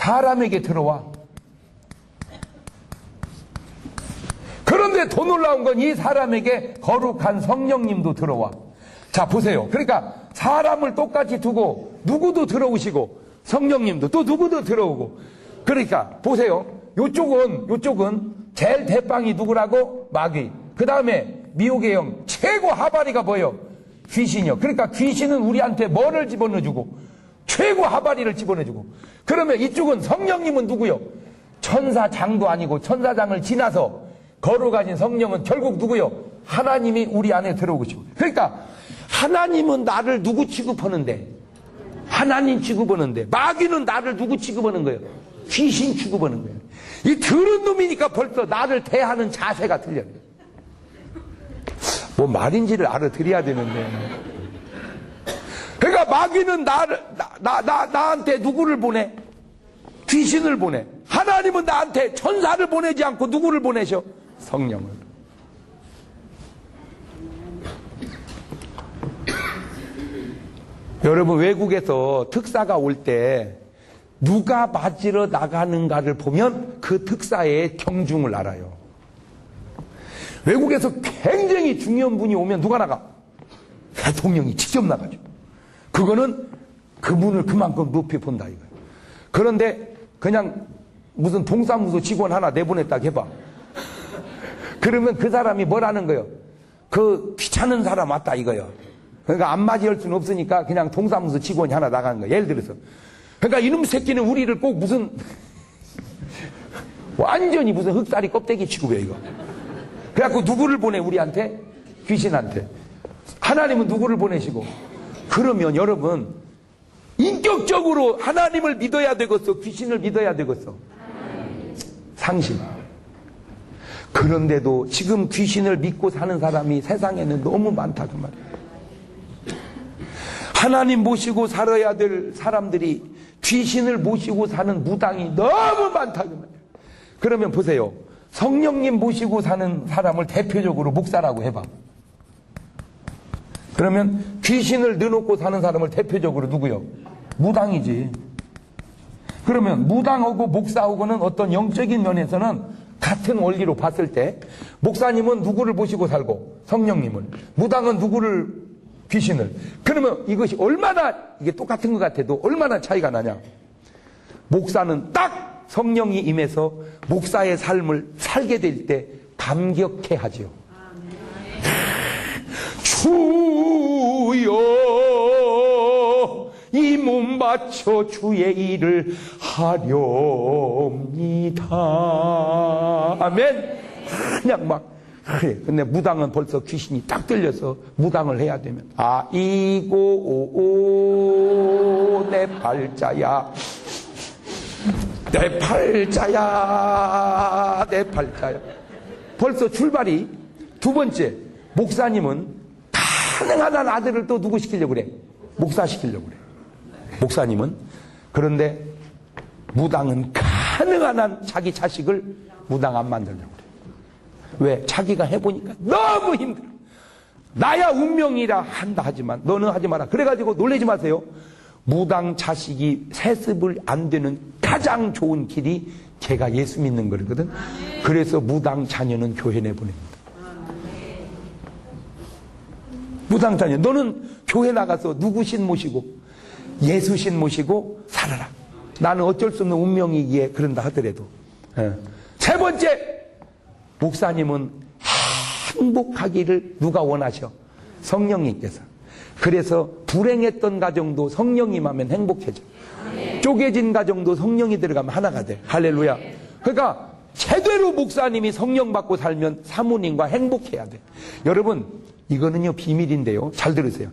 사람에게 들어와. 그런데 더 놀라운 건 이 사람에게 거룩한 성령님도 들어와. 자, 보세요. 그러니까 사람을 똑같이 두고 누구도 들어오시고 성령님도 또 누구도 들어오고. 그러니까 보세요. 요쪽은 제일 대빵이 누구라고? 마귀. 그 다음에 미혹의 영, 최고 하바리가 뭐예요? 귀신이요. 그러니까 귀신은 우리한테 뭐를 집어넣어주고? 최고 하바리를 집어넣어주고. 그러면 이쪽은 성령님은 누구요? 천사장도 아니고 천사장을 지나서 거룩하신 성령은 결국 누구요? 하나님이 우리 안에 들어오고 싶어. 그러니까 하나님은 나를 누구 취급하는데? 하나님 취급하는데. 마귀는 나를 누구 취급하는 거예요? 귀신 취급하는 거예요. 이 더러운 놈이니까 벌써 나를 대하는 자세가 틀려요. 뭐 말인지를 알아들어야 되는데. 그러니까 마귀는 나한테 누구를 보내? 귀신을 보내. 하나님은 나한테 천사를 보내지 않고 누구를 보내셔? 성령을. 여러분, 외국에서 특사가 올 때 누가 맞으러 나가는가를 보면 그 특사의 경중을 알아요. 외국에서 굉장히 중요한 분이 오면 누가 나가? 대통령이 직접 나가죠. 그거는 그분을 그만큼 높이 본다 이거예요. 그런데 그냥 무슨 동사무소 직원 하나 내보냈다 해봐. 그러면 그 사람이 뭐라는 거예요? 그 귀찮은 사람 왔다 이거예요. 그러니까 안 맞이할 수는 없으니까 그냥 동사무소 직원이 하나 나가는 거예요. 예를 들어서. 그러니까 이놈 새끼는 우리를 꼭 무슨 완전히 무슨 흑살이 껍데기 취급해 이거. 그래갖고 누구를 보내 우리한테? 귀신한테. 하나님은 누구를 보내시고? 그러면 여러분 인격적으로 하나님을 믿어야 되겠어? 귀신을 믿어야 되겠어? 상심. 그런데도 지금 귀신을 믿고 사는 사람이 세상에는 너무 많다 그 말이에요. 하나님 모시고 살아야 될 사람들이 귀신을 모시고 사는 무당이 너무 많다 그 말이에요. 그러면 보세요. 성령님 모시고 사는 사람을 대표적으로 목사라고 해봐. 그러면 귀신을 넣어놓고 사는 사람을 대표적으로 누구요? 무당이지. 그러면 무당하고 목사하고는 어떤 영적인 면에서는 같은 원리로 봤을 때 목사님은 누구를 모시고 살고 성령님을, 무당은 누구를? 귀신을. 그러면 이것이 얼마나 이게 똑같은 것 같아도 얼마나 차이가 나냐? 목사는 딱 성령이 임해서 목사의 삶을 살게 될 때 감격해 하지요. 주여 이 몸 바쳐 주의 일을 하렵니다. 아멘. 그냥 막 그래. 근데 무당은 벌써 귀신이 딱 들려서 무당을 해야 되면 아이고 내 팔자야 내 팔자야 내 팔자야. 벌써 출발이. 두 번째, 목사님은 가능한 아들을 또 누구 시키려고 그래? 목사 시키려고 그래. 목사님은. 그런데 무당은 가능한 한 자기 자식을 무당 안 만들려고 그래. 왜? 자기가 해보니까 너무 힘들어. 나야 운명이라 한다 하지만 너는 하지 마라. 그래가지고 놀라지 마세요. 무당 자식이 세습을 안 되는 가장 좋은 길이 걔가 예수 믿는 거거든. 그래서 무당 자녀는 교회 내보냅니다. 무당 자녀, 너는 교회 나가서 누구 신 모시고 예수 신 모시고 살아라. 나는 어쩔 수 없는 운명이기에 그런다 하더라도. 세 번째, 목사님은 행복하기를 누가 원하셔? 성령님께서. 그래서 불행했던 가정도 성령님 하면 행복해져. 쪼개진 가정도 성령이 들어가면 하나가 돼. 할렐루야. 그러니까 제대로 목사님이 성령 받고 살면 사모님과 행복해야 돼. 여러분, 이거는요 비밀인데요, 잘 들으세요.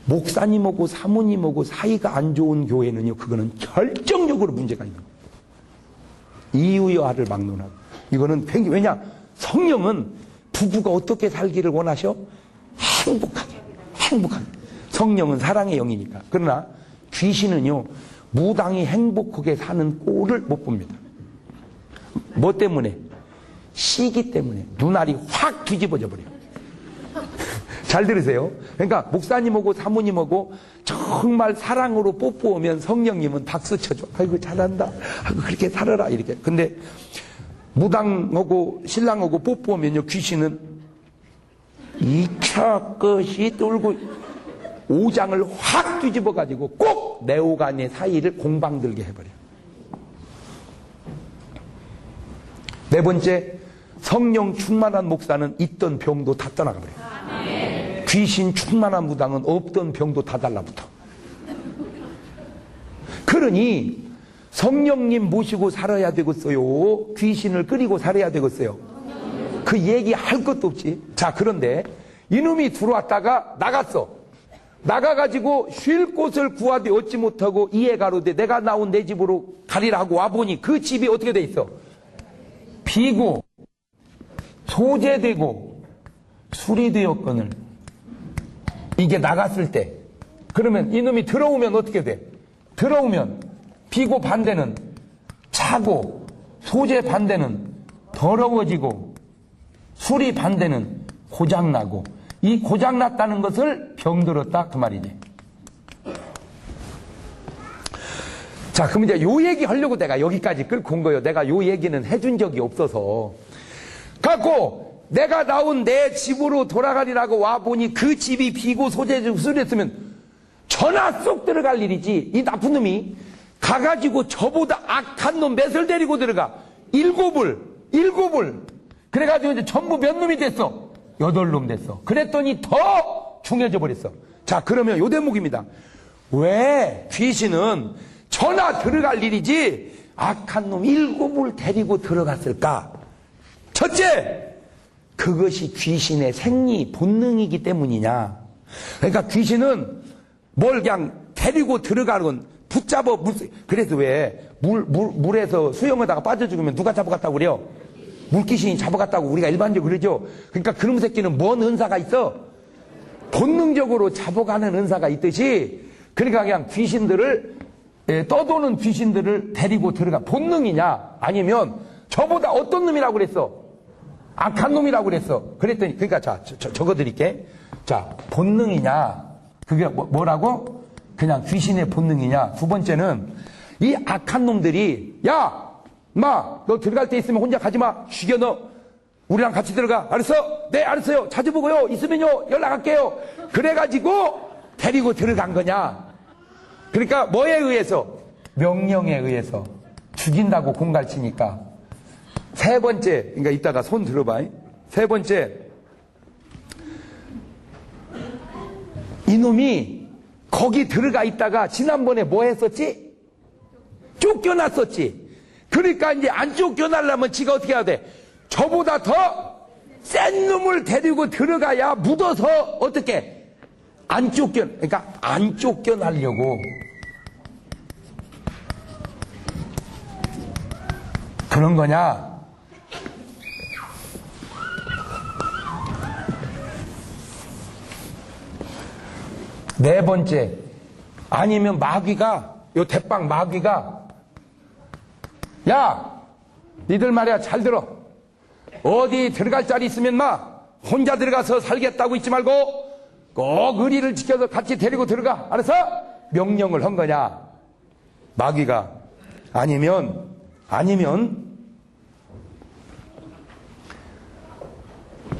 목사님하고 사모님하고 사이가 안 좋은 교회는요, 그거는 결정적으로 문제가 있는 거예요. 이유여하를 막론하고. 이거는 굉장히, 왜냐? 성령은 부부가 어떻게 살기를 원하셔? 행복하게. 행복하게. 성령은 사랑의 영이니까. 그러나 귀신은요, 무당이 행복하게 사는 꼴을 못 봅니다. 뭐 때문에? 시기 때문에. 눈알이 확 뒤집어져 버려요. 잘 들으세요. 그러니까 목사님하고 사모님하고 정말 사랑으로 뽀뽀하면 성령님은 박수 쳐줘. 아이고 잘한다. 아이고 그렇게 살아라 이렇게. 근데 무당하고 신랑하고 뽀뽀하면요 귀신은 2차 것이 돌고 오장을 확 뒤집어 가지고 꼭 내오간의 사이를 공방들게 해버려. 네 번째, 성령 충만한 목사는 있던 병도 다 떠나가버려. 귀신 충만한 무당은 없던 병도 다 달라붙어. 그러니 성령님 모시고 살아야 되겠어요? 귀신을 끓이고 살아야 되겠어요? 그 얘기 할 것도 없지. 자, 그런데 이놈이 들어왔다가 나갔어. 나가가지고 쉴 곳을 구하되 얻지 못하고 이에 가로되 내가 나온 내 집으로 가리라 하고 와보니 그 집이 어떻게 돼 있어? 비고 소재되고 수리되었거늘. 이게 나갔을 때 그러면 이놈이 들어오면 어떻게 돼? 들어오면 비고 반대는 차고, 소재 반대는 더러워지고, 수리 반대는 고장나고, 이 고장났다는 것을 병들었다 그 말이지. 자, 그럼 이제 요 얘기 하려고 내가 여기까지 끌고 온 거예요. 내가 요 얘기는 해준 적이 없어서. 갖고 내가 나온 내 집으로 돌아가리라고 와보니 그 집이 비고 소재지고 수리했으면 전화 쏙 들어갈 일이지. 이 나쁜 놈이 가가지고 저보다 악한 놈 몇을 데리고 들어가. 7을. 그래가지고 이제 전부 몇 놈이 됐어? 8놈 됐어. 그랬더니 더 중해져 버렸어. 자, 그러면 요 대목입니다. 왜 귀신은 전화 들어갈 일이지 악한 놈 7을 데리고 들어갔을까? 첫째, 그것이 귀신의 생리 본능이기 때문이냐. 그러니까 귀신은 뭘 그냥 데리고 들어가는 건 붙잡아 그래서 왜 물에서 수영하다가 빠져 죽으면 누가 잡아갔다고 그래요? 물귀신이 잡아갔다고 우리가 일반적으로 그러죠. 그러니까 그놈 새끼는 뭔 은사가 있어? 본능적으로 잡아가는 은사가 있듯이, 그러니까 그냥 귀신들을 떠도는 귀신들을 데리고 들어가. 본능이냐 아니면 저보다 어떤 놈이라고 그랬어? 악한 놈이라고 그랬어. 그랬더니 그러니까 자 적어드릴게. 자, 본능이냐 그게 뭐라고? 그냥 귀신의 본능이냐. 두 번째는 이 악한 놈들이 야 마 너 들어갈 때 있으면 혼자 가지마. 죽여 너. 우리랑 같이 들어가. 알았어? 네 알았어요. 자주 보고요. 있으면요 연락할게요. 그래가지고 데리고 들어간 거냐. 그러니까 뭐에 의해서? 명령에 의해서. 죽인다고 공갈치니까. 세 번째, 그러니까 이따가 손 들어봐. 세 번째, 이놈이 거기 들어가 있다가 지난번에 뭐 했었지? 쫓겨났었지. 그러니까 이제 안 쫓겨나려면 지가 어떻게 해야 돼? 저보다 더 센 놈을 데리고 들어가야 묻어서 어떻게? 그러니까 안 쫓겨나려고. 그런 거냐? 네 번째, 아니면 마귀가, 요 대빵 마귀가, 야, 니들 말이야 잘 들어. 어디 들어갈 자리 있으면 혼자 들어가서 살겠다고 있지 말고 꼭 의리를 지켜서 같이 데리고 들어가. 알았어? 명령을 한 거냐? 마귀가. 아니면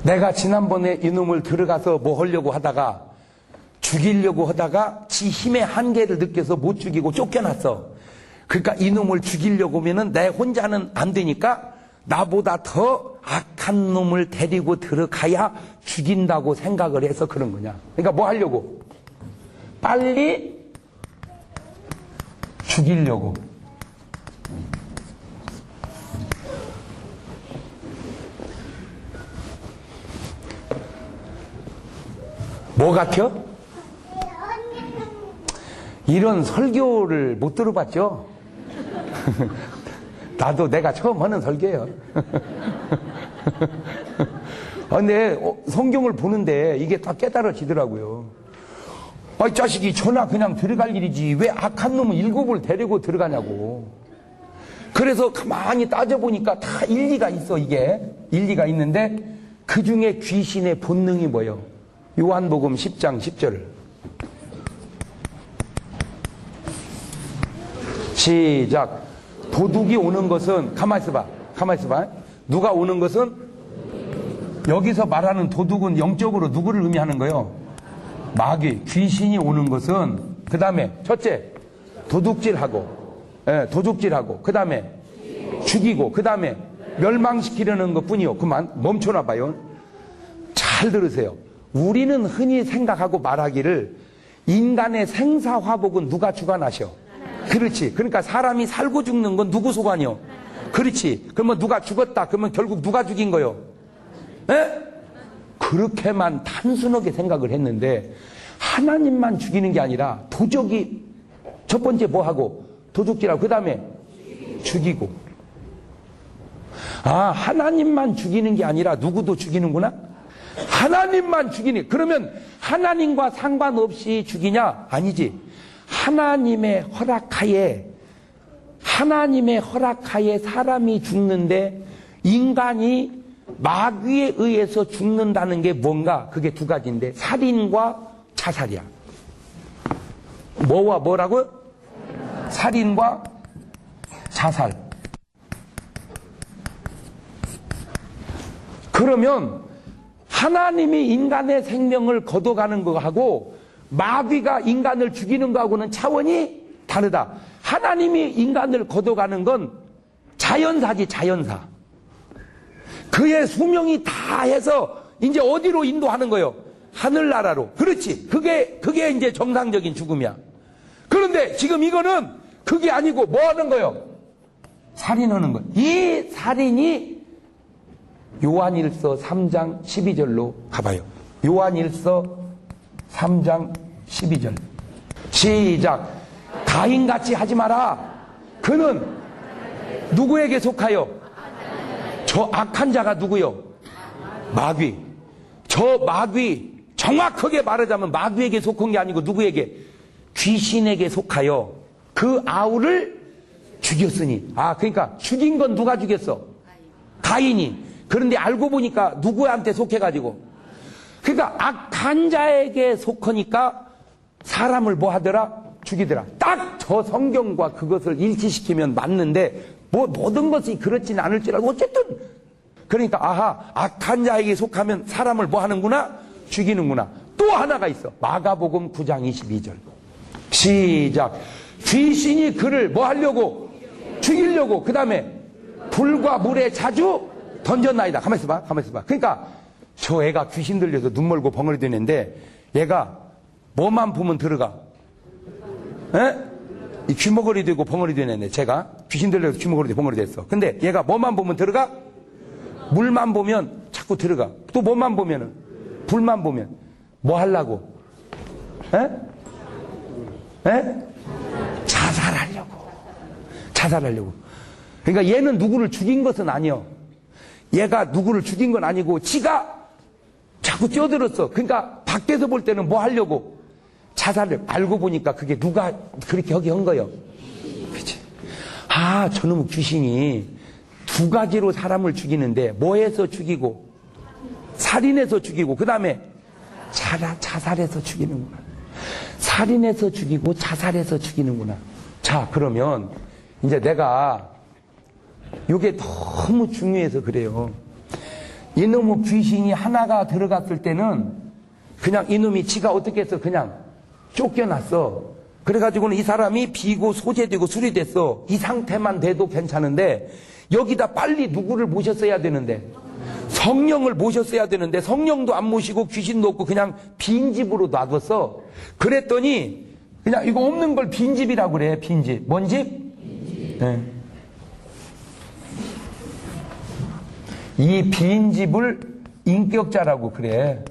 내가 지난번에 이놈을 들어가서 뭐 하려고 하다가 죽이려고 하다가 지 힘의 한계를 느껴서 못 죽이고 쫓겨났어. 그러니까 이놈을 죽이려고 하면은 내 혼자는 안 되니까 나보다 더 악한 놈을 데리고 들어가야 죽인다고 생각을 해서 그런 거냐. 그러니까 뭐 하려고? 빨리 죽이려고. 뭐 같아? 이런 설교를 못 들어봤죠? 나도 내가 처음 하는 설교예요. 근데 성경을 보는데 이게 다 깨달아지더라고요. 이 자식이 전화 그냥 들어갈 일이지 왜 악한 놈은 7을 데리고 들어가냐고. 그래서 가만히 따져보니까 다 일리가 있어. 이게 일리가 있는데 그 중에 귀신의 본능이 뭐예요? 요한복음 10장 10절. 시작. 도둑이 오는 것은, 가만히 있어봐. 누가 오는 것은, 여기서 말하는 도둑은 영적으로 누구를 의미하는 거예요? 마귀, 귀신이 오는 것은, 그 다음에 첫째, 도둑질하고, 그 다음에 죽이고, 그 다음에 멸망시키려는 것 뿐이요. 그만 멈춰놔 봐요. 잘 들으세요. 우리는 흔히 생각하고 말하기를 인간의 생사화복은 누가 주관하셔? 그렇지. 그러니까 사람이 살고 죽는 건 누구 소관이요? 그렇지. 그러면 누가 죽었다 그러면 결국 누가 죽인 거요? 에? 그렇게만 단순하게 생각을 했는데 하나님만 죽이는 게 아니라 도적이 첫 번째 뭐 하고 도둑질하고 그 다음에 죽이고. 아, 하나님만 죽이는 게 아니라 누구도 죽이는구나? 하나님만 죽이니. 그러면 하나님과 상관없이 죽이냐? 아니지. 하나님의 허락하에 사람이 죽는데 인간이 마귀에 의해서 죽는다는 게 뭔가? 그게 두 가지인데 살인과 자살이야. 뭐와 뭐라고? 살인과 자살. 그러면 하나님이 인간의 생명을 걷어가는 거하고 마귀가 인간을 죽이는 거하고는 차원이 다르다. 하나님이 인간을 걷어가는 건 자연사지, 자연사. 그의 수명이 다 해서 이제 어디로 인도하는 거예요? 하늘나라로. 그렇지. 그게 이제 정상적인 죽음이야. 그런데 지금 이거는 그게 아니고 뭐 하는 거예요? 살인하는 거예요. 이 살인이 요한일서 3장 12절로 가봐요. 요한일서 3장 12절. 시작. 가인같이 하지 마라. 그는 누구에게 속하여? 저 악한 자가 누구요? 마귀. 저 마귀, 정확하게 말하자면 마귀에게 속한 게 아니고 누구에게? 귀신에게 속하여 그 아우를 죽였으니. 아, 그러니까 죽인 건 누가 죽였어? 가인이. 그런데 알고 보니까 누구한테 속해가지고. 그러니까 악한 자에게 속하니까 사람을 뭐 하더라? 죽이더라. 딱 저 성경과 그것을 일치시키면 맞는데 뭐 모든 것이 그렇지는 않을지라도 어쨌든 그러니까 아하, 악한 자에게 속하면 사람을 뭐 하는구나? 죽이는구나. 또 하나가 있어. 마가복음 9장 22절. 시작. 귀신이 그를 뭐 하려고? 죽이려고. 그 다음에 불과 물에 자주 던졌나이다. 가만히 있어봐. 그러니까 저 애가 귀신 들려서 눈 멀고 벙어리 되는데 얘가 뭐만 보면 들어가? 에? 이 귀머거리 되고 벙어리 되네. 제가 귀신 들려서 귀머거리 되고 벙어리 됐어. 근데 얘가 뭐만 보면 들어가? 물만 보면 자꾸 들어가. 또 뭐만 보면은? 불만 보면. 뭐 하려고? 에? 자살하려고. 그러니까 얘는 누구를 죽인 것은 아니요. 얘가 누구를 죽인 건 아니고 지가 자꾸 뛰어들었어. 그러니까 밖에서 볼 때는 뭐 하려고? 자살을. 알고 보니까 그게 누가 그렇게 하게 한 거예요. 그치? 아, 저놈의 귀신이 두 가지로 사람을 죽이는데 뭐해서 죽이고? 살인해서 죽이고 그 다음에 자살해서 죽이는구나. 살인해서 죽이고 자살해서 죽이는구나. 자, 그러면 이제 내가 이게 너무 중요해서 그래요. 이놈의 귀신이 하나가 들어갔을 때는 그냥 이놈이 지가 어떻게 해서 그냥 쫓겨났어. 그래가지고는 이 사람이 비고 소재되고 술이 됐어. 이 상태만 돼도 괜찮은데 여기다 빨리 누구를 모셨어야 되는데 성령을 모셨어야 되는데 성령도 안 모시고 귀신도 없고 그냥 빈집으로 놔뒀어. 그랬더니 그냥 이거 없는 걸 빈집이라고 그래. 빈집. 뭔 집? 네. 이 빈집을 인격자라고 그래.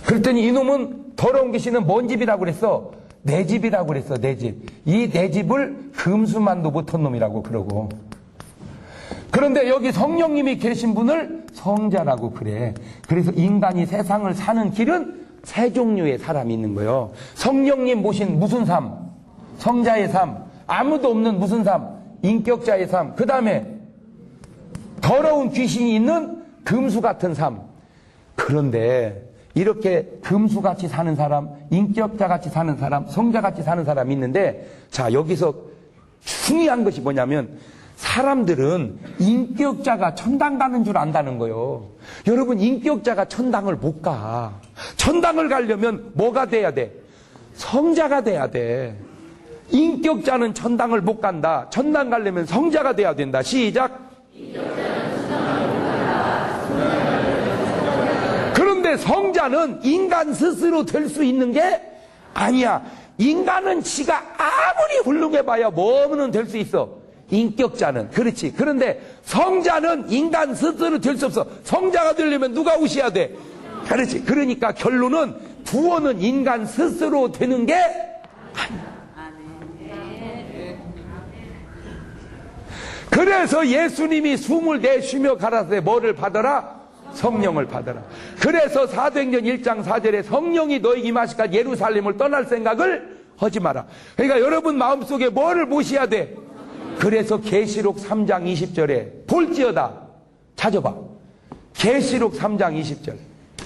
그랬더니 이놈은 더러운 귀신은 뭔 집이라고 그랬어? 내 집이라고 그랬어. 내 집. 이 내 집을 금수만도 못한 놈이라고 그러고. 그런데 여기 성령님이 계신 분을 성자라고 그래. 그래서 인간이 세상을 사는 길은 세 종류의 사람이 있는 거예요. 성령님 모신 무슨 삶? 성자의 삶. 아무도 없는 무슨 삶? 인격자의 삶. 그 다음에 더러운 귀신이 있는 금수 같은 삶. 그런데 이렇게 금수같이 사는 사람, 인격자같이 사는 사람, 성자같이 사는 사람이 있는데, 자, 여기서 중요한 것이 뭐냐면 사람들은 인격자가 천당 가는 줄 안다는 거예요. 여러분, 인격자가 천당을 못 가. 천당을 가려면 뭐가 돼야 돼? 성자가 돼야 돼. 인격자는 천당을 못 간다. 천당 가려면 성자가 돼야 된다. 시작. 그런데 성자는 인간 스스로 될 수 있는 게 아니야. 인간은 지가 아무리 훌륭해봐야 뭐는 될 수 있어. 인격자는. 그렇지. 그런데 성자는 인간 스스로 될 수 없어. 성자가 되려면 누가 오셔야 돼? 그렇지. 그러니까 결론은 구원은 인간 스스로 되는 게 아니야. 그래서 예수님이 숨을 내쉬며 가라사대 뭐를 받아라? 성령을 받아라. 그래서 사도행전 1장 4절에 성령이 너에게 임하시까 예루살렘을 떠날 생각을 하지 마라. 그러니까 여러분 마음속에 뭐를 모셔야 돼? 그래서 계시록 3장 20절에 볼지어다. 찾아봐. 계시록 3장 20절.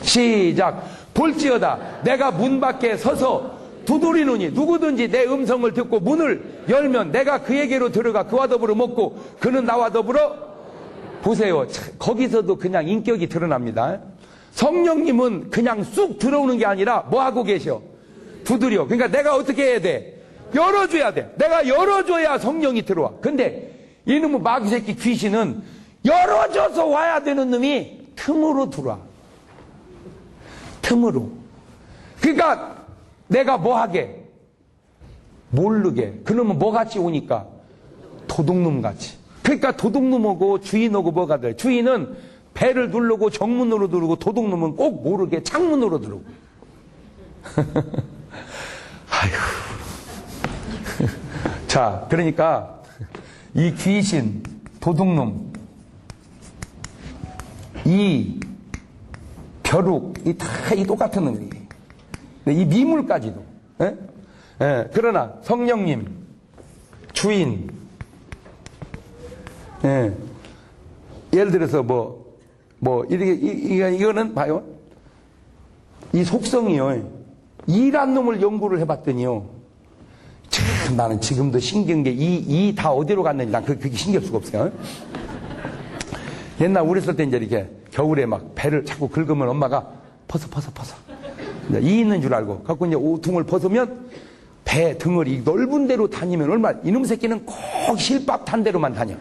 시작. 볼지어다. 내가 문 밖에 서서 두드리노니 누구든지 내 음성을 듣고 문을 열면 내가 그에게로 들어가 그와 더불어 먹고 그는 나와 더불어. 보세요. 거기서도 그냥 인격이 드러납니다. 성령님은 그냥 쑥 들어오는 게 아니라 뭐 하고 계셔? 두드려. 그러니까 내가 어떻게 해야 돼? 열어줘야 돼. 내가 열어줘야 성령이 들어와. 근데 이놈의 마귀새끼 귀신은 열어줘서 와야 되는 놈이 틈으로 들어와. 틈으로. 그러니까 내가 뭐 하게? 모르게. 그놈은 뭐 같이 오니까? 도둑놈 같이. 그러니까 도둑놈하고 주인하고 뭐가 돼? 주인은 배를 누르고 정문으로 들어오고 도둑놈은 꼭 모르게 창문으로 들어오고. 아휴. 자, 그러니까 이 귀신, 도둑놈, 이 벼룩, 이 다 이 똑같은 놈이에요. 이 미물까지도. 예? 예. 그러나 성령님, 주인, 예. 예를 들어서 이거는 봐요. 이 속성이요. 이란 놈을 연구를 해봤더니요. 참, 나는 지금도 신기한 게 이 다 어디로 갔는지 난 그게 신기할 수가 없어요. 옛날 우리 있을 때 이제 이렇게 겨울에 막 배를 자꾸 긁으면 엄마가 벗어. 이 있는 줄 알고. 갖고 이제 오퉁을 벗으면 배 덩어리 넓은 데로 다니면 얼마, 이놈 새끼는 꼭 실밥 탄 데로만 다녀.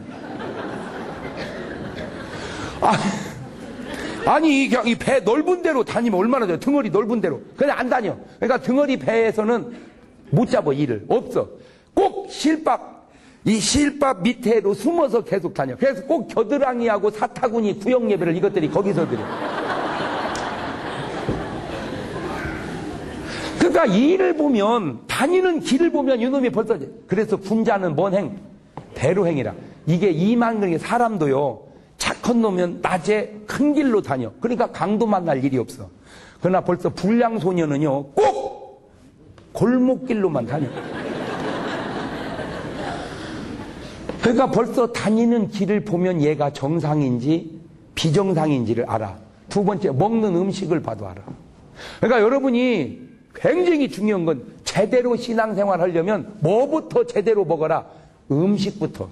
아니, 이 배 넓은 데로 다니면 얼마나 돼요? 덩어리 넓은 데로. 그냥 안 다녀. 그러니까 덩어리 배에서는 못 잡아, 일을. 없어. 꼭 이 실밥 밑에로 숨어서 계속 다녀. 그래서 꼭 겨드랑이하고 사타구니 구역 예배를 이것들이 거기서 드려. 그러니까 이 일을 보면, 다니는 길을 보면 이놈이 벌써, 그래서 군자는 뭔 행? 배로 행이라. 이게 2만 명의 사람도요, 착한 놈은 낮에 큰 길로 다녀. 그러니까 강도 만날 일이 없어. 그러나 벌써 불량소년은요, 꼭 골목길로만 다녀. 그러니까 벌써 다니는 길을 보면 얘가 정상인지 비정상인지를 알아. 두 번째, 먹는 음식을 봐도 알아. 그러니까 여러분이 굉장히 중요한 건 제대로 신앙생활 하려면 뭐부터 제대로 먹어라? 음식부터.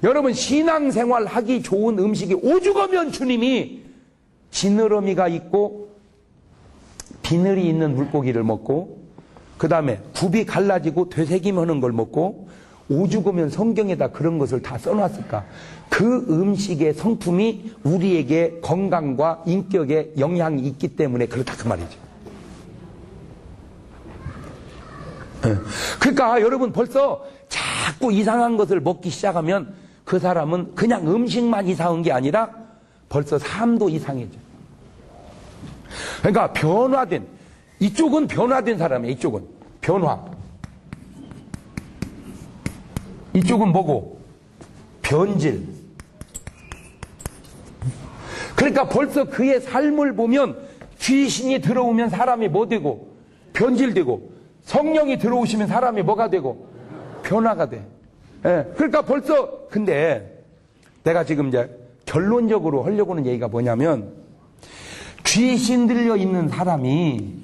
여러분 신앙생활 하기 좋은 음식이 오죽하면 주님이 지느러미가 있고 비늘이 있는 물고기를 먹고 그 다음에 굽이 갈라지고 되새김 하는 걸 먹고 오죽하면 성경에다 그런 것을 다 써놨을까? 그 음식의 성품이 우리에게 건강과 인격에 영향이 있기 때문에 그렇다 그 말이죠. 그러니까 여러분 벌써 자꾸 이상한 것을 먹기 시작하면 그 사람은 그냥 음식만 이상한 게 아니라 벌써 삶도 이상해져. 그러니까 변화된, 이쪽은 변화된 사람이에요. 이쪽은 변화. 이쪽은 뭐고? 변질. 그러니까 벌써 그의 삶을 보면 귀신이 들어오면 사람이 뭐 되고? 변질되고, 성령이 들어오시면 사람이 뭐가 되고? 변화가 돼. 예, 그러니까 벌써, 근데 내가 지금 이제 결론적으로 하려고 하는 얘기가 뭐냐면, 귀신 들려 있는 사람이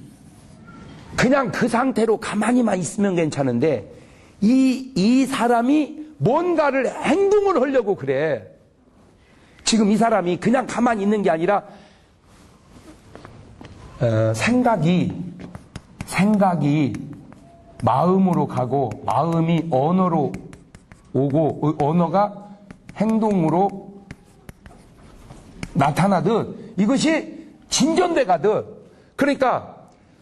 그냥 그 상태로 가만히만 있으면 괜찮은데 이 사람이 뭔가를 행동을 하려고 그래. 지금 이 사람이 그냥 가만히 있는 게 아니라 생각이 마음으로 가고 마음이 언어로 오고 언어가 행동으로 나타나듯 이것이 진전돼 가듯, 그러니까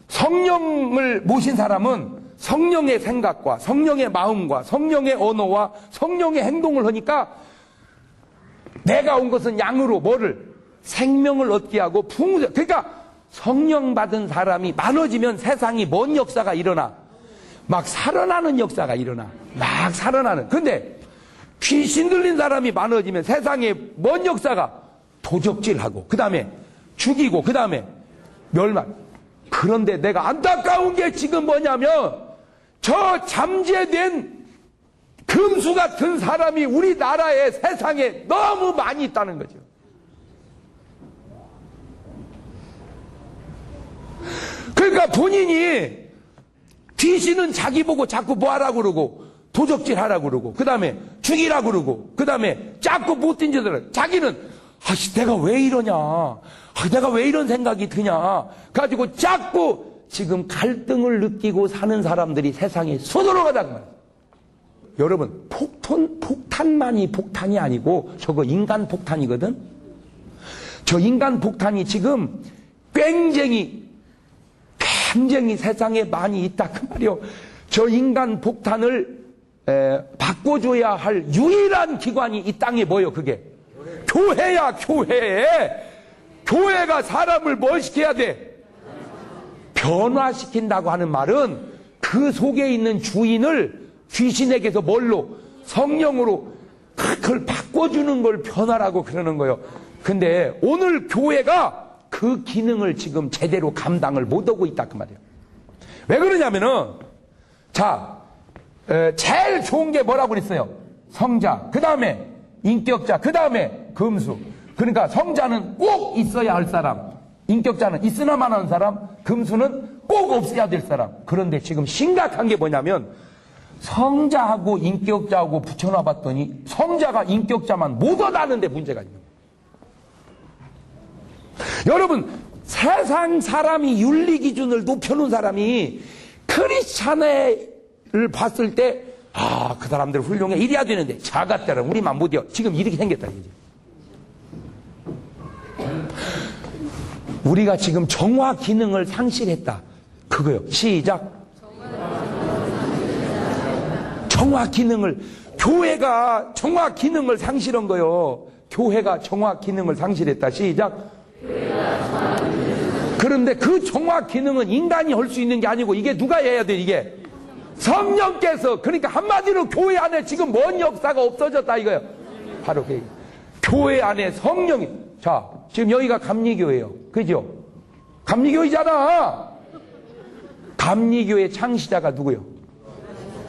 성령을 모신 사람은 성령의 생각과 성령의 마음과 성령의 언어와 성령의 행동을 하니까 내가 온 것은 양으로 뭐를? 생명을 얻게 하고 풍성. 그러니까 성령 받은 사람이 많아지면 세상이 뭔 역사가 일어나? 막 살아나는 역사가 일어나. 막 살아나는. 근데 귀신 들린 사람이 많아지면 세상에 뭔 역사가? 도적질하고 그 다음에 죽이고 그 다음에 멸망. 그런데 내가 안타까운 게 지금 뭐냐면 저 잠재된 금수 같은 사람이 우리나라에 세상에 너무 많이 있다는 거죠. 그러니까 본인이 귀신은 자기 보고 자꾸 뭐 하라고 그러고 도적질 하라고 그러고 그 다음에 죽이라고 그러고 그 다음에 자꾸 못된 짓을 자기는 내가 왜 이러냐, 내가 왜 이런 생각이 드냐 가지고 자꾸 지금 갈등을 느끼고 사는 사람들이 세상에 쏟아나가단 말이에요. 여러분, 폭탄만이 폭탄이 아니고 저거 인간 폭탄이거든. 저 인간 폭탄이 지금 굉장히 세상에 많이 있다 그 말이요. 저 인간 폭탄을 바꿔줘야 할 유일한 기관이 이 땅에 뭐요? 그게 교회야. 교회가 사람을 뭘 시켜야 돼? 변화시킨다고 하는 말은 그 속에 있는 주인을 귀신에게서 뭘로? 성령으로 그걸 바꿔주는 걸 변화라고 그러는 거예요. 근데 오늘 교회가 그 기능을 지금 제대로 감당을 못하고 있다 그 말이에요. 왜 그러냐면은 제일 좋은 게 뭐라고 그랬어요? 성자, 그 다음에 인격자, 그 다음에 금수. 그러니까 성자는 꼭 있어야 할 사람, 인격자는 있으나만 하는 사람, 금수는 꼭 없어야 될 사람. 그런데 지금 심각한 게 뭐냐면 성자하고 인격자하고 붙여놔 봤더니 성자가 인격자만 못 얻었는데 문제가 있는 거예요. 여러분, 세상 사람이 윤리 기준을 높여놓은 사람이 크리스찬을 봤을 때 그 사람들 훌륭해 이래야 되는데 자가때는 우리만 못이요. 지금 이렇게 생겼다 이거지. 우리가 지금 정화 기능을 상실했다 그거요. 시작. 정화 기능을, 교회가 정화 기능을 상실한 거요. 교회가 정화 기능을 상실했다. 시작. 그런데 그 정화 기능은 인간이 할 수 있는 게 아니고 이게 누가 해야 돼? 이게 성령께서. 그러니까 한마디로 교회 안에 지금 뭔 역사가 없어졌다 이거예요. 바로 그 교회 안에 성령이. 자, 지금 여기가 감리교회예요. 그죠? 감리교회잖아. 감리교회 창시자가 누구요?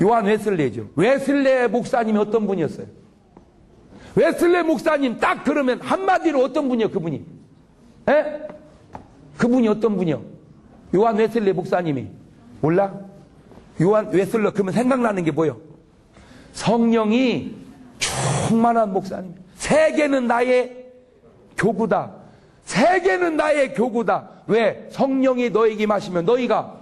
요한 웨슬레죠. 웨슬레 목사님이 어떤 분이었어요? 웨슬레 목사님 딱 그러면 한마디로 어떤 분이요? 그분이? 에? 그분이 어떤 분이요? 요한 웨슬레 목사님이. 몰라? 요한 웨슬레 그러면 생각나는 게 뭐요? 성령이 충만한 목사님. 세계는 나의 교구다. 세계는 나의 교구다. 왜? 성령이 너에게 마시면 너희가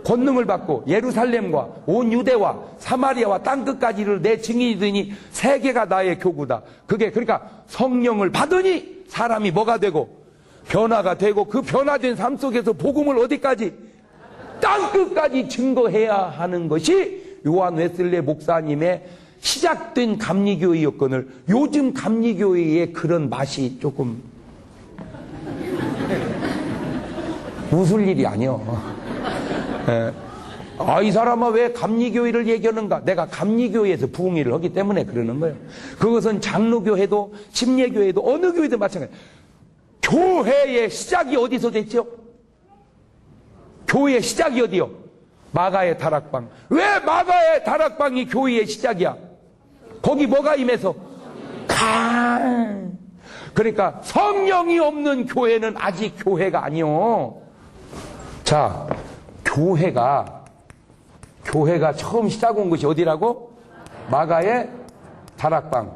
권능을 받고 예루살렘과 온 유대와 사마리아와 땅끝까지 이를 내 증인이 되니 세계가 나의 교구다. 그게 그러니까 성령을 받으니 사람이 뭐가 되고 변화가 되고 그 변화된 삶 속에서 복음을 어디까지? 땅끝까지 증거해야 하는 것이 요한 웨슬레 목사님의 시작된 감리교회였거늘 요즘 감리교회의 그런 맛이 조금 웃을 일이 아니요. 이 사람아 왜 감리교회를 얘기하는가? 내가 감리교회에서 부흥회를 하기 때문에 그러는 거예요. 그것은 장로교회도 침례교회도 어느 교회도 마찬가지예요. 교회의 시작이 어디서 됐죠? 교회의 시작이 어디요? 마가의 다락방. 왜 마가의 다락방이 교회의 시작이야? 거기 뭐가 임해서? 그러니까 성령이 없는 교회는 아직 교회가 아니요. 자, 교회가 처음 시작 온 것이 어디라고? 마가의 다락방.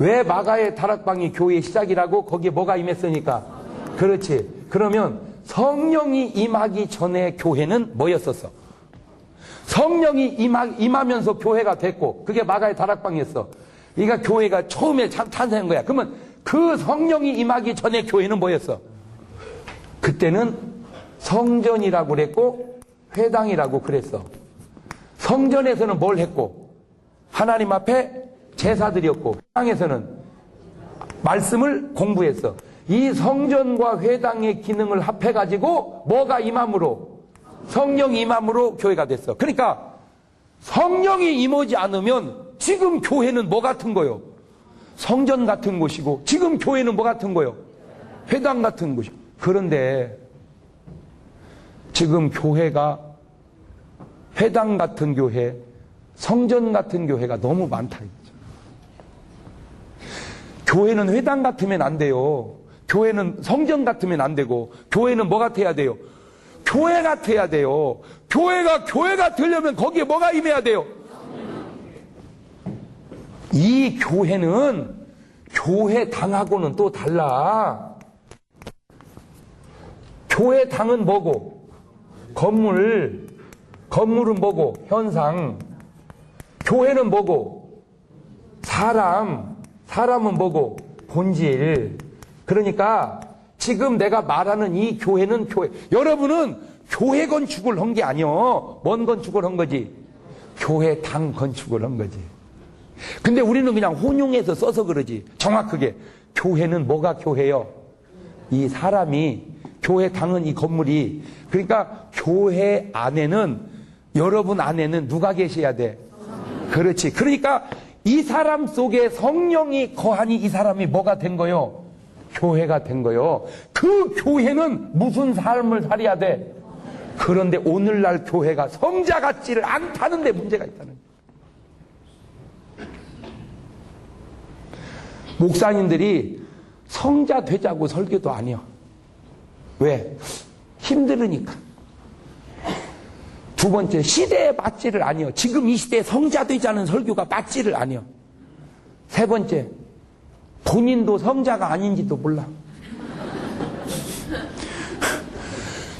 왜 마가의 다락방이 교회의 시작이라고? 거기에 뭐가 임했으니까. 그렇지. 그러면 성령이 임하기 전에 교회는 뭐였었어? 성령이 임하면서 교회가 됐고, 그게 마가의 다락방이었어. 그러니까 교회가 처음에 탄생한 거야. 그러면 그 성령이 임하기 전에 교회는 뭐였어? 그때는 성전이라고 그랬고 회당이라고 그랬어. 성전에서는 뭘 했고? 하나님 앞에 제사드렸고, 회당에서는 말씀을 공부했어. 이 성전과 회당의 기능을 합해가지고 뭐가 임함으로? 성령이 임함으로 교회가 됐어. 그러니까 성령이 임하지 않으면 지금 교회는 뭐 같은 거요? 성전 같은 곳이고, 지금 교회는 뭐 같은 거요? 회당 같은 곳이고. 그런데 지금 교회가 회당 같은 교회, 성전 같은 교회가 너무 많다 이거죠. 교회는 회당 같으면 안 돼요. 교회는 성전 같으면 안 되고, 교회는 뭐 같아야 돼요? 교회 같아야 돼요. 교회가 되려면 거기에 뭐가 임해야 돼요? 이 교회는 교회당하고는 또 달라. 교회당은 뭐고? 건물은 뭐고? 현상. 교회는 뭐고? 사람은 뭐고? 본질. 그러니까 지금 내가 말하는 이 교회는 교회. 여러분은 교회 건축을 한 게 아니요. 뭔 건축을 한 거지? 교회당 건축을 한 거지. 근데 우리는 그냥 혼용해서 써서 그러지. 정확하게 교회는 뭐가 교회요? 이 사람이, 교회당은 이 건물이. 그러니까 교회 안에는, 여러분 안에는 누가 계셔야 돼? 그렇지. 그러니까 이 사람 속에 성령이 거하니 이 사람이 뭐가 된 거요? 교회가 된 거요. 그 교회는 무슨 삶을 살아야 돼? 그런데 오늘날 교회가 성자 같지를 않다는 데 문제가 있다는 거예요. 목사님들이 성자 되자고 설교도 아니요. 왜? 힘들으니까. 두 번째, 시대에 맞지를 아니요. 지금 이 시대에 성자 되자는 설교가 맞지를 아니요. 세 번째, 본인도 성자가 아닌지도 몰라.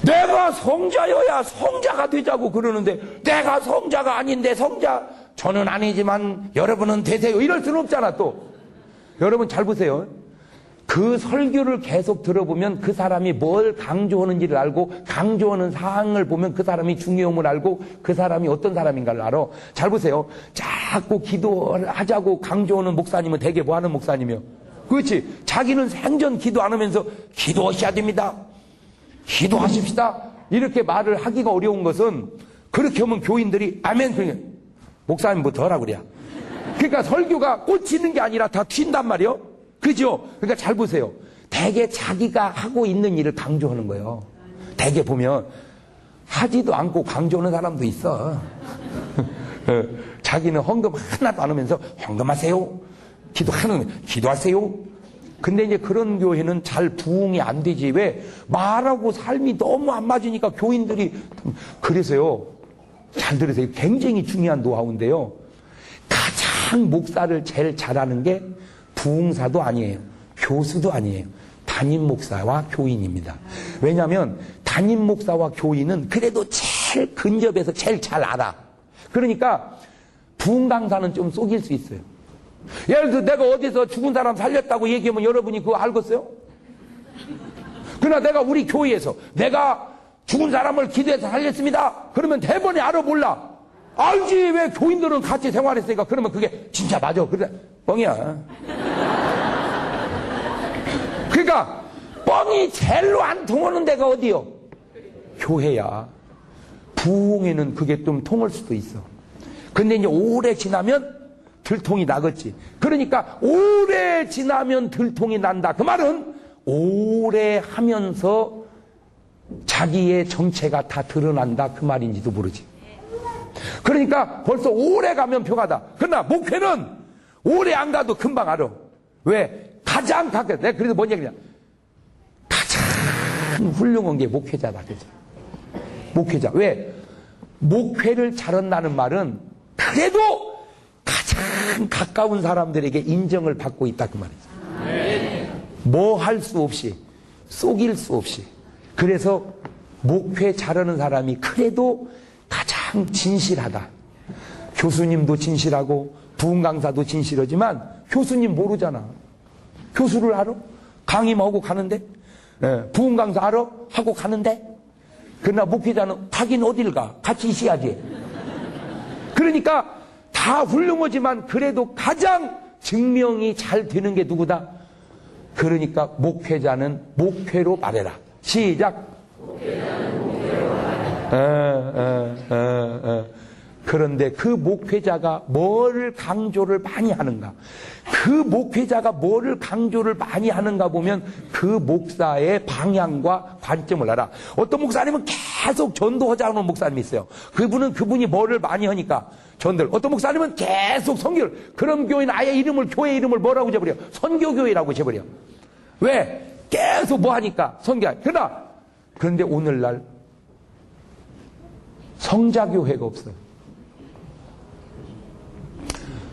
내가 성자여야 성자가 되자고 그러는데, 내가 성자가 아닌데 성자, 저는 아니지만 여러분은 되세요. 이럴 수는 없잖아. 또 여러분 잘 보세요. 그 설교를 계속 들어보면 그 사람이 뭘 강조하는지를 알고, 강조하는 사항을 보면 그 사람이 중요함을 알고, 그 사람이 어떤 사람인가를 알아. 잘 보세요. 자꾸 기도를 하자고 강조하는 목사님은 대개 뭐 하는 목사님이요? 그렇지. 자기는 생전 기도 안 하면서 기도하셔야 됩니다. 기도하십시다. 이렇게 말을 하기가 어려운 것은, 그렇게 하면 교인들이 아멘, 그러니까 목사님 뭐 더라 그래야. 그러니까 설교가 꽂히는 게 아니라 다 튄단 말이요. 그죠? 그러니까 잘 보세요. 대개 자기가 하고 있는 일을 강조하는 거예요. 대개 보면 하지도 않고 강조하는 사람도 있어. 자기는 헌금 하나도 안 하면서 헌금하세요. 기도하세요. 근데 이제 그런 교회는 잘 부흥이 안 되지. 왜? 말하고 삶이 너무 안 맞으니까 교인들이. 그래서요, 잘 들으세요. 굉장히 중요한 노하우인데요. 가장 목사를 제일 잘하는 게 부흥사도 아니에요. 교수도 아니에요. 담임 목사와 교인입니다. 왜냐하면 담임 목사와 교인은 그래도 제일 근접해서 제일 잘 알아. 그러니까 부흥 강사는 좀 속일 수 있어요. 예를 들어 내가 어디서 죽은 사람 살렸다고 얘기하면 여러분이 그거 알겠어요? 그러나 내가 우리 교회에서 내가 죽은 사람을 기도해서 살렸습니다. 그러면 대번에 알아 몰라? 알지. 왜? 교인들은 같이 생활했으니까. 그러면 그게 진짜 맞아. 그래, 뻥이야. 그러니까 뻥이 제일로 안 통하는 데가 어디요? 교회야. 부흥에는 그게 좀 통할 수도 있어. 근데 이제 오래 지나면 들통이 나겠지. 그러니까 오래 지나면 들통이 난다. 그 말은 오래 하면서 자기의 정체가 다 드러난다. 그 말인지도 모르지. 그러니까 벌써 오래 가면 평하다. 그러나 목회는 오래 안 가도 금방 알아. 왜? 가장 가까이. 내가 그래도 뭔 얘기냐. 가장 훌륭한 게 목회자다. 그죠? 목회자. 왜? 목회를 잘한다는 말은 그래도 가장 가까운 사람들에게 인정을 받고 있다. 그 말이죠. 뭐 할 수 없이, 속일 수 없이. 그래서 목회 잘하는 사람이 그래도 가장 진실하다. 교수님도 진실하고 부흥 강사도 진실하지만 교수님 모르잖아. 교수를 알아? 강의하고 가는데? 부흥 강사 알아? 하고 가는데? 그러나 목회자는 가긴 어딜 가? 같이 있어야지. 그러니까 다 훌륭하지만 그래도 가장 증명이 잘 되는 게 누구다? 그러니까 목회자는 목회로 말해라. 시작. 그런데 그 목회자가 뭐를 강조를 많이 하는가? 그 목회자가 뭐를 강조를 많이 하는가 보면 그 목사의 방향과 관점을 알아. 어떤 목사님은 계속 전도하자는 목사님이 있어요. 그분이 뭐를 많이 하니까 전도를. 어떤 목사님은 계속 선교를. 그런 교회는 아예 교회 이름을 뭐라고 줘버려? 선교교회라고 줘버려. 왜? 계속 뭐 하니까 선교. 그런데 오늘날 성자교회가 없어요.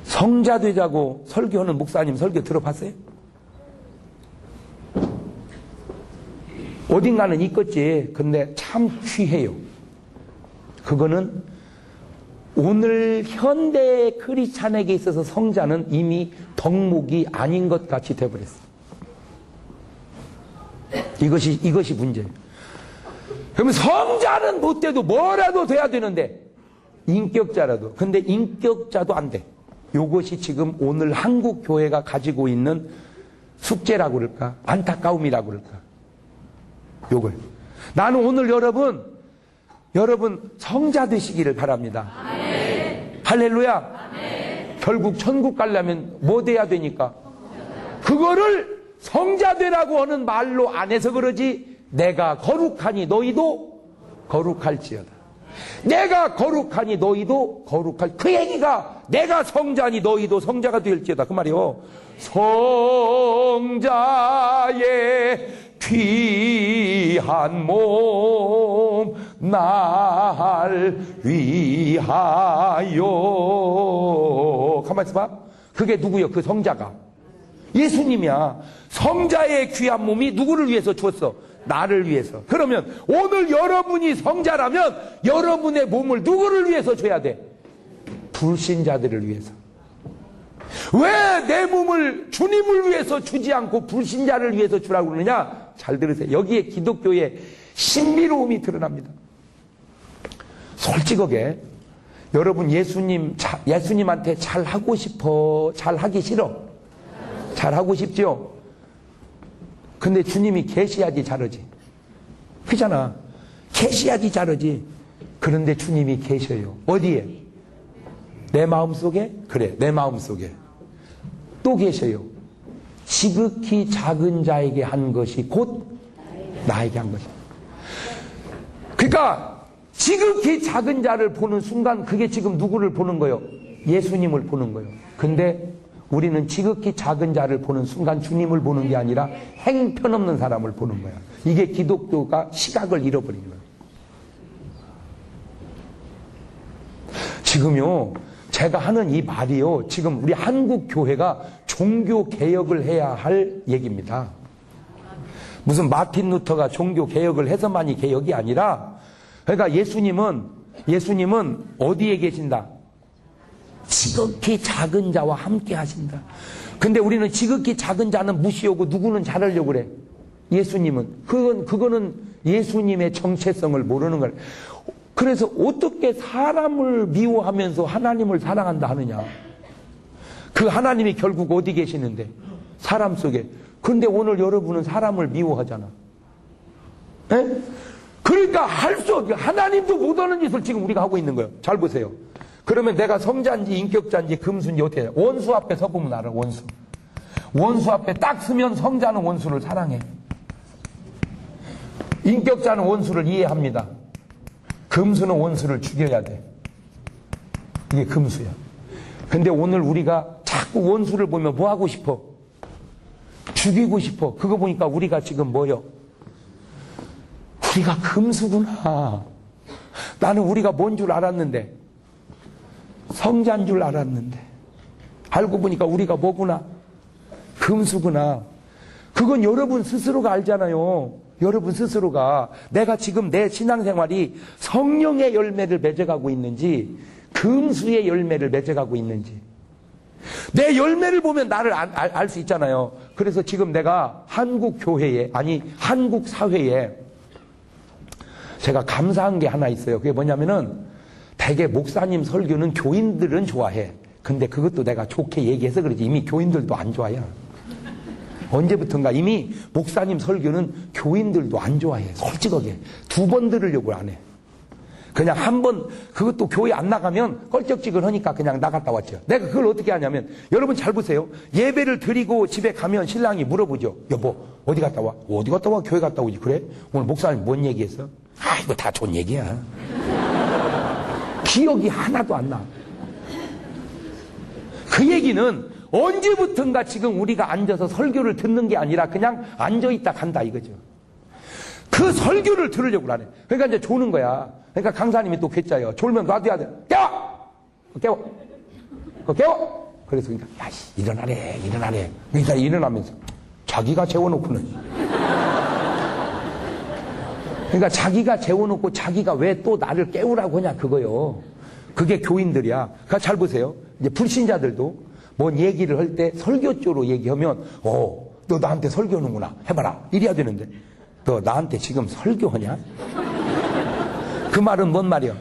성자 되자고 설교하는 목사님 설교 들어봤어요? 어딘가는 있겠지. 근데 참 귀해요. 그거는 오늘 현대 크리스찬에게 있어서 성자는 이미 덕목이 아닌 것 같이 되어버렸어요. 이것이 문제예요. 그러면 성자는 못 돼도 뭐라도 돼야 되는데 인격자라도. 근데 인격자도 안 돼. 이것이 지금 오늘 한국 교회가 가지고 있는 숙제라고 그럴까? 안타까움이라고 그럴까? 요걸. 나는 오늘 여러분 성자 되시기를 바랍니다. 아멘. 할렐루야. 아멘. 결국 천국 가려면 뭐 돼야 되니까? 그거를 성자 되라고 하는 말로 안 해서 그러지. 내가 거룩하니 너희도 거룩할지어다. 내가 거룩하니 너희도 거룩할. 그 얘기가 내가 성자니 너희도 성자가 될지어다. 그 말이요. 성자의 귀한 몸 날 위하여. 가만히 있어봐. 그게 누구요? 그 성자가 예수님이야. 성자의 귀한 몸이 누구를 위해서 주었어? 나를 위해서. 그러면 오늘 여러분이 성자라면 여러분의 몸을 누구를 위해서 줘야 돼? 불신자들을 위해서. 왜 내 몸을 주님을 위해서 주지 않고 불신자를 위해서 주라고 그러느냐? 잘 들으세요. 여기에 기독교의 신비로움이 드러납니다. 솔직하게 여러분 예수님한테 잘하고 싶어? 잘하기 싫어? 잘하고 싶죠? 근데 주님이 계셔야지 잘하지. 그잖아. 계셔야지 잘하지. 그런데 주님이 계셔요. 어디에? 내 마음속에? 그래, 내 마음속에. 또 계셔요. 지극히 작은 자에게 한 것이 곧 나에게 한 것이다. 그러니까 지극히 작은 자를 보는 순간 그게 지금 누구를 보는 거예요? 예수님을 보는 거예요. 근데 우리는 지극히 작은 자를 보는 순간 주님을 보는 게 아니라 행편없는 사람을 보는 거야. 이게 기독교가 시각을 잃어버린 거예요. 지금요, 제가 하는 이 말이요, 지금 우리 한국 교회가 종교 개혁을 해야 할 얘기입니다. 무슨 마틴 루터가 종교 개혁을 해서만이 개혁이 아니라, 그러니까 예수님은 어디에 계신다? 지극히 작은 자와 함께 하신다. 근데 우리는 지극히 작은 자는 무시하고 누구는 잘하려고 그래. 예수님은. 그거는 예수님의 정체성을 모르는 거야. 그래서 어떻게 사람을 미워하면서 하나님을 사랑한다 하느냐. 그 하나님이 결국 어디 계시는데? 사람 속에. 그런데 오늘 여러분은 사람을 미워하잖아. 에? 그러니까 할 수 없게 하나님도 못하는 짓을 지금 우리가 하고 있는 거예요. 잘 보세요. 그러면 내가 성자인지 인격자인지 금수인지 어떻게 해요? 원수 앞에 서보면 알아. 원수 앞에 딱 서면 성자는 원수를 사랑해. 인격자는 원수를 이해합니다. 금수는 원수를 죽여야 돼. 이게 금수야. 근데 오늘 우리가 자꾸 원수를 보면 뭐 하고 싶어? 죽이고 싶어. 그거 보니까 우리가 지금 뭐요? 우리가 금수구나. 나는 우리가 뭔 줄 알았는데, 성자인 줄 알았는데, 알고 보니까 우리가 뭐구나? 금수구나. 그건 여러분 스스로가 알잖아요. 여러분 스스로가 내가 지금 내 신앙생활이 성령의 열매를 맺어가고 있는지 금수의 열매를 맺어가고 있는지 내 열매를 보면 나를 알 수 있잖아요. 그래서 지금 내가 한국 교회에, 아니 한국 사회에 제가 감사한 게 하나 있어요. 그게 뭐냐면은 대개 목사님 설교는 교인들은 좋아해. 근데 그것도 내가 좋게 얘기해서 그러지 이미 교인들도 안 좋아해. 언제부턴가 이미 목사님 설교는 교인들도 안 좋아해. 솔직하게. 2번 들으려고 안 해. 그냥 한 번, 그것도 교회 안 나가면 껄쩍지근하니까 그냥 나갔다 왔죠. 내가 그걸 어떻게 하냐면, 여러분 잘 보세요. 예배를 드리고 집에 가면 신랑이 물어보죠. 여보, 어디 갔다 와? 어디 갔다 와? 교회 갔다 오지. 그래? 오늘 목사님 뭔 얘기했어? 아, 이거 다 좋은 얘기야. 기억이 하나도 안 나. 그 얘기는 언제부턴가 지금 우리가 앉아서 설교를 듣는 게 아니라 그냥 앉아있다 간다 이거죠. 그 설교를 들으려고 하네. 그러니까 이제 조는 거야. 그러니까 강사님이 또 괴짜요. 졸면 놔둬야 돼. 깨워! 깨워! 그래서 그러니까 야씨 일어나래. 그러니까 일어나면서 자기가 재워놓고는 그러니까 자기가 재워놓고 자기가 왜 또 나를 깨우라고 하냐 그거요. 그게 교인들이야. 그러니까 잘 보세요. 이제 불신자들도 뭔 얘기를 할 때 설교조로 얘기하면 너 나한테 설교하는구나 해봐라 이래야 되는데 너 나한테 지금 설교하냐? 그 말은 뭔 말이야?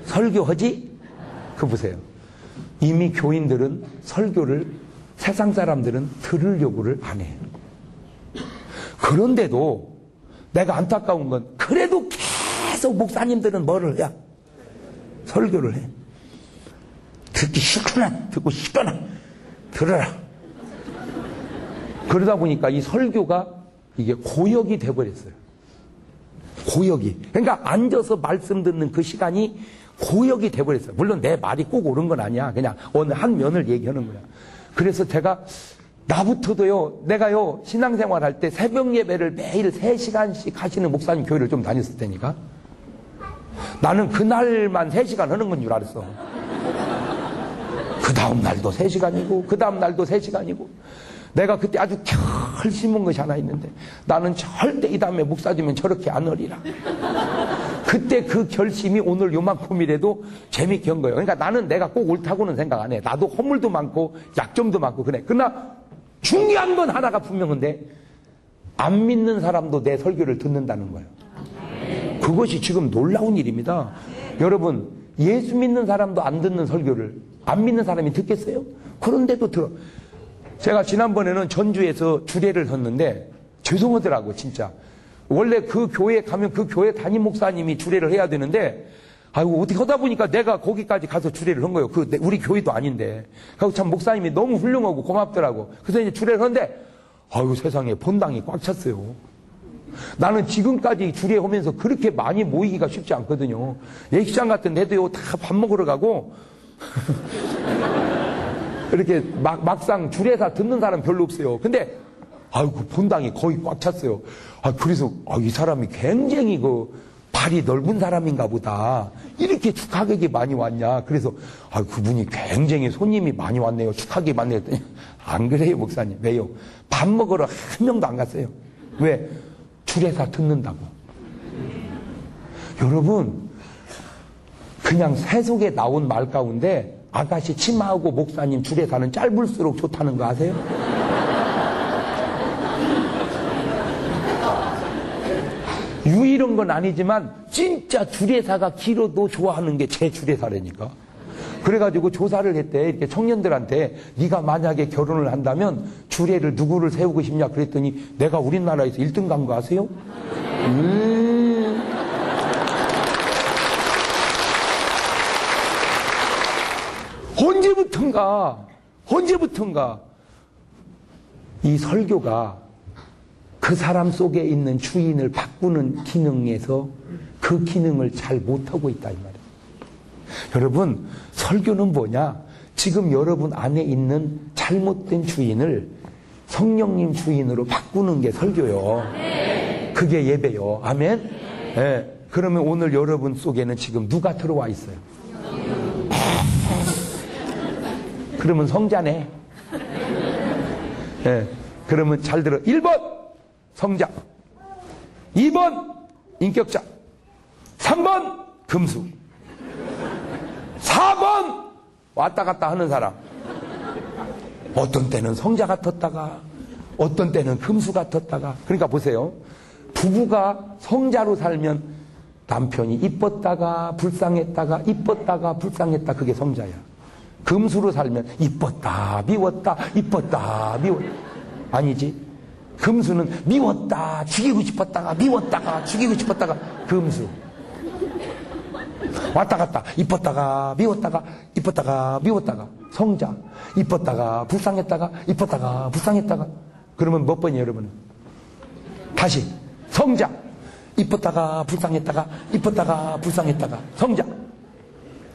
설교하지? 그거 보세요. 이미 교인들은 설교를 세상 사람들은 들으려고를 안 해. 그런데도 내가 안타까운 건 그래도 계속 목사님들은 뭐를 해? 설교를 해. 듣기 싫거나 듣고 싶거나 들어라. 그러다 보니까 이 설교가 이게 고역이 돼버렸어요. 고역이. 그러니까 앉아서 말씀 듣는 그 시간이 고역이 돼버렸어요. 물론 내 말이 꼭 옳은 건 아니야. 그냥 어느 한 면을 얘기하는 거야. 그래서 제가 나부터도요, 내가요, 신앙생활 할 때 새벽 예배를 매일 3시간씩 하시는 목사님 교회를 좀 다녔을 테니까 나는 그날만 3시간 하는 건 줄 알았어. 그 다음 날도 3시간이고 그 다음 날도 3시간이고 내가 그때 아주 결심한 것이 하나 있는데 나는 절대 이 다음에 목사 되면 저렇게 안 하리라. 그때 그 결심이 오늘 요만큼이라도 재밌게 한 거예요. 그러니까 나는 내가 꼭 옳다고는 생각 안 해. 나도 허물도 많고 약점도 많고 그래. 그러나 중요한 건 하나가 분명한데 안 믿는 사람도 내 설교를 듣는다는 거예요. 그것이 지금 놀라운 일입니다. 여러분 예수 믿는 사람도 안 듣는 설교를 안 믿는 사람이 듣겠어요? 그런데도 들어. 제가 지난번에는 전주에서 주례를 섰는데 죄송하더라고 진짜. 원래 그 교회에 가면 그 교회 담임 목사님이 주례를 해야 되는데 아이고 어떻게 하다 보니까 내가 거기까지 가서 주례를 한 거예요. 우리 교회도 아닌데. 그리고 참 목사님이 너무 훌륭하고 고맙더라고. 그래서 이제 주례를 하는데 아이고 세상에 본당이 꽉 찼어요. 나는 지금까지 주례하면서 그렇게 많이 모이기가 쉽지 않거든요. 예식장 같은 데도요 다 밥 먹으러 가고 이렇게 막상 주례사 듣는 사람 별로 없어요. 근데 아이고 본당이 거의 꽉 찼어요. 그래서 이 사람이 굉장히 발이 넓은 사람인가 보다. 이렇게 축하객이 많이 왔냐. 그래서 그분이 굉장히 손님이 많이 왔네요. 축하객이 많네요. 했더니 안 그래요 목사님. 왜요? 밥 먹으러 한 명도 안 갔어요. 왜? 주례사 듣는다고. 여러분 그냥 세속에 나온 말 가운데 아가씨 치마하고 목사님 주례사는 짧을수록 좋다는 거 아세요? 유일한 건 아니지만 진짜 주례사가 길어도 좋아하는 게 제 주례사라니까. 그래가지고 조사를 했대. 이렇게 청년들한테 네가 만약에 결혼을 한다면 주례를 누구를 세우고 싶냐 그랬더니 내가 우리나라에서 1등 간 거 아세요? 언제부턴가 이 설교가 그 사람 속에 있는 주인을 바꾸는 기능에서 그 기능을 잘 못하고 있다 이 말이에요. 여러분 설교는 뭐냐? 지금 여러분 안에 있는 잘못된 주인을 성령님 주인으로 바꾸는 게 설교요. 그게 예배요. 아멘? 예. 그러면 오늘 여러분 속에는 지금 누가 들어와 있어요? 그러면 성자네. 예. 그러면 잘 들어. 1번 성자, 2번 인격자, 3번 금수, 4번 왔다 갔다 하는 사람. 어떤 때는 성자 같았다가 어떤 때는 금수 같았다가. 그러니까 보세요. 부부가 성자로 살면 남편이 이뻤다가 불쌍했다가 이뻤다가 불쌍했다. 그게 성자야. 금수로 살면 이뻤다 미웠다 이뻤다 미웠다. 아니지. 금수는 미웠다 죽이고 싶었다가 미웠다가 죽이고 싶었다가 금수. 왔다 갔다 이뻤다가 미웠다가 이뻤다가 미웠다가. 성자 이뻤다가 불쌍했다가 이뻤다가 불쌍했다가. 그러면 몇 번이에요 여러분? 다시. 성자 이뻤다가 불쌍했다가 이뻤다가 불쌍했다가. 성자.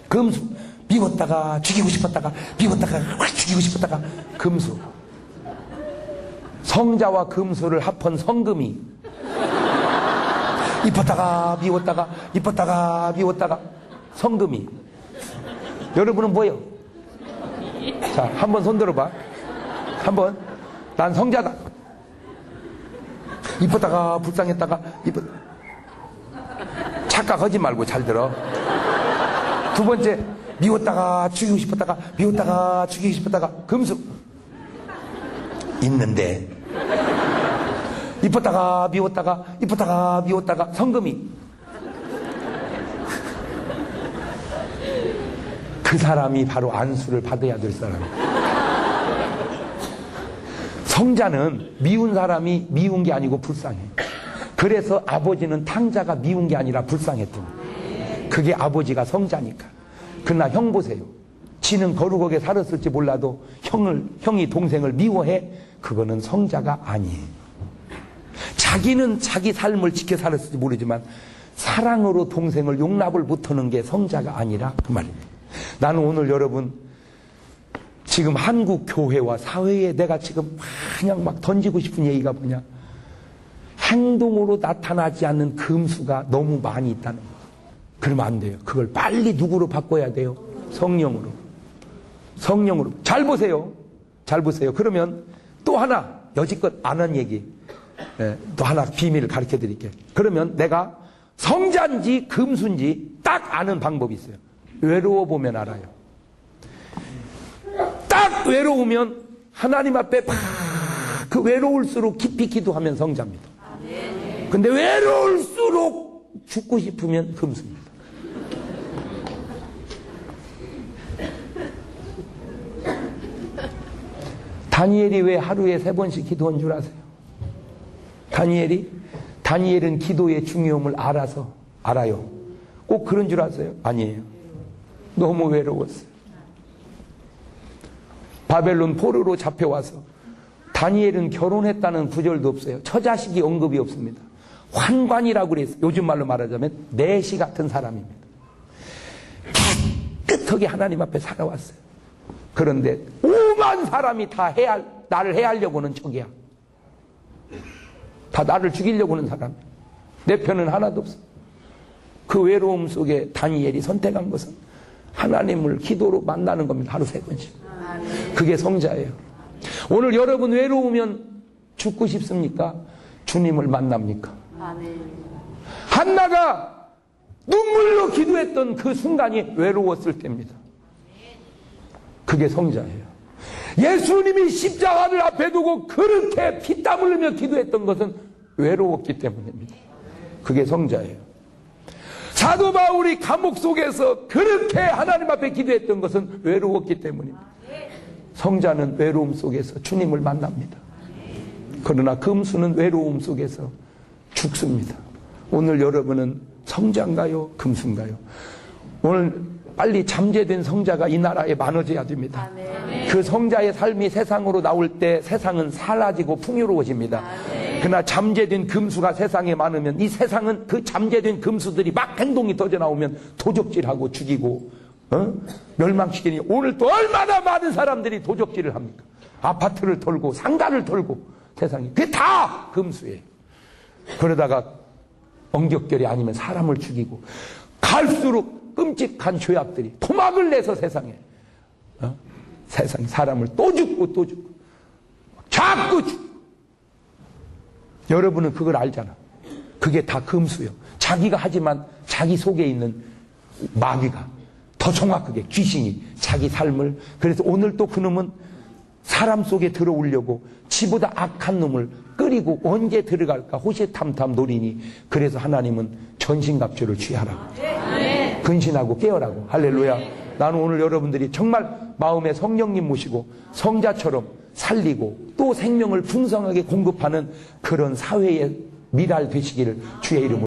금수 미웠다가 죽이고 싶었다가 미웠다가 확 죽이고 싶었다가. 금수. 성자와 금수를 합한 성금이 이뻤다가 미웠다가 이뻤다가 미웠다가. 성금이. 여러분은 뭐예요? 자, 한번 손 들어봐. 한번. 난 성자다. 이뻤다가 불쌍했다가 착각하지 말고 잘 들어. 두 번째, 미웠다가 죽이고 싶었다가 미웠다가 죽이고 싶었다가. 금수. 있는데 이뻤다가 미웠다가 이뻤다가 미웠다가. 성금이. 그 사람이 바로 안수를 받아야 될 사람이에요. 성자는 미운 사람이 미운 게 아니고 불쌍해. 그래서 아버지는 탕자가 미운 게 아니라 불쌍했던 거예요. 그게 아버지가 성자니까. 그러나 형 보세요. 지는 거룩하게 살았을지 몰라도 형이 동생을 미워해. 그거는 성자가 아니에요. 자기는 자기 삶을 지켜 살았을지 모르지만 사랑으로 동생을 용납을 못하는 게 성자가 아니라 그 말입니다. 나는 오늘 여러분 지금 한국 교회와 사회에 내가 지금 그냥 막 던지고 싶은 얘기가 뭐냐, 행동으로 나타나지 않는 금수가 너무 많이 있다는 거. 그러면 안 돼요. 그걸 빨리 누구로 바꿔야 돼요? 성령으로. 성령으로. 잘 보세요. 잘 보세요. 그러면 또 하나 여지껏 안 한 얘기, 또 하나 비밀을 가르쳐 드릴게요. 그러면 내가 성자인지 금수인지 딱 아는 방법이 있어요. 외로워 보면 알아요. 딱 외로우면 하나님 앞에 그 외로울수록 깊이 기도하면 성자입니다. 근데 외로울수록 죽고 싶으면 금수입니다. 다니엘이 왜 하루에 3번씩 기도한 줄 아세요? 다니엘은 기도의 중요함을 알아요. 꼭 그런 줄 아세요? 아니에요. 너무 외로웠어요. 바벨론 포로로 잡혀와서 다니엘은 결혼했다는 구절도 없어요. 처자식이 언급이 없습니다. 환관이라고 그랬어요. 요즘 말로 말하자면 내시 같은 사람입니다. 깨끗하게 하나님 앞에 살아왔어요. 그런데 오만 사람이 다 나를 해하려고는 적이야. 다 나를 죽이려고 하는 사람. 내 편은 하나도 없어. 그 외로움 속에 다니엘이 선택한 것은 하나님을 기도로 만나는 겁니다. 하루 3번씩. 그게 성자예요. 오늘 여러분 외로우면 죽고 싶습니까? 주님을 만납니까? 한나가 눈물로 기도했던 그 순간이 외로웠을 때입니다. 그게 성자예요. 예수님이 십자가를 앞에 두고 그렇게 피땀 흘리며 기도했던 것은 외로웠기 때문입니다. 그게 성자예요. 사도 바울이 감옥 속에서 그렇게 하나님 앞에 기도했던 것은 외로웠기 때문입니다. 성자는 외로움 속에서 주님을 만납니다. 그러나 금수는 외로움 속에서 죽습니다. 오늘 여러분은 성자인가요? 금수인가요? 오늘 빨리 잠재된 성자가 이 나라에 많아져야 됩니다. 그 성자의 삶이 세상으로 나올 때 세상은 사라지고 풍요로워집니다. 그러나 잠재된 금수가 세상에 많으면 이 세상은 그 잠재된 금수들이 막 행동이 터져 나오면 도적질하고 죽이고 멸망시키니 오늘 또 얼마나 많은 사람들이 도적질을 합니까? 아파트를 털고 상가를 털고 세상에 그게 다 금수예요. 그러다가 엄격결이 아니면 사람을 죽이고 갈수록 끔찍한 죄악들이 토막을 내서 세상에 사람을 또 죽고 또 죽고 자꾸 죽고. 여러분은 그걸 알잖아. 그게 다 금수요. 자기가 하지만 자기 속에 있는 마귀가 더 정확하게 귀신이 자기 삶을, 그래서 오늘 또 그놈은 사람 속에 들어오려고 지보다 악한 놈을 끓이고 언제 들어갈까 호시탐탐 노리니, 그래서 하나님은 전신갑주를 취하라고, 근신하고 깨어라고. 할렐루야. 나는 오늘 여러분들이 정말 마음에 성령님 모시고 성자처럼 살리고 또 생명을 풍성하게 공급하는 그런 사회의 미랄 되시기를 주의 이름으로